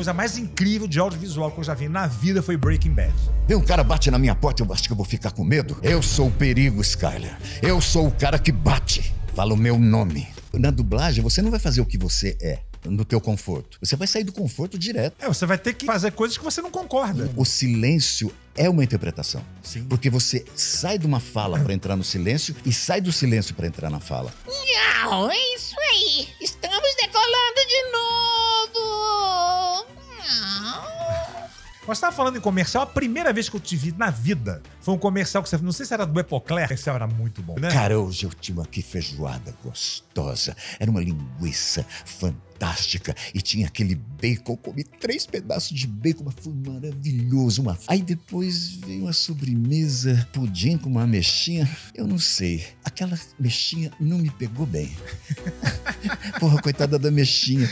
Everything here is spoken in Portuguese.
coisa mais incrível de audiovisual que eu já vi na vida foi Breaking Bad. Vê um cara bate na minha porta e eu acho que eu vou ficar com medo? Eu sou o perigo, Skyler. Eu sou o cara que bate. Fala o meu nome. Na dublagem, você não vai fazer o que você é no teu conforto. Você vai sair do conforto direto. Você vai ter que fazer coisas que você não concorda. O silêncio é uma interpretação. Sim. Porque você sai de uma fala pra entrar no silêncio e sai do silêncio pra entrar na fala. Não, é isso aí. Estamos decolando de novo. Nós estávamos falando em comercial, a primeira vez que eu te vi na vida foi um comercial que você... Não sei se era do Epocler, o comercial era muito bom, né? Cara, hoje eu tinha aqui feijoada gostosa. Era uma linguiça fantástica. E tinha aquele bacon. Eu comi 3 pedaços de bacon, mas foi maravilhoso. Aí depois veio uma sobremesa, pudim com uma ameixinha. Eu não sei. Aquela ameixinha não me pegou bem. Porra, coitada da ameixinha.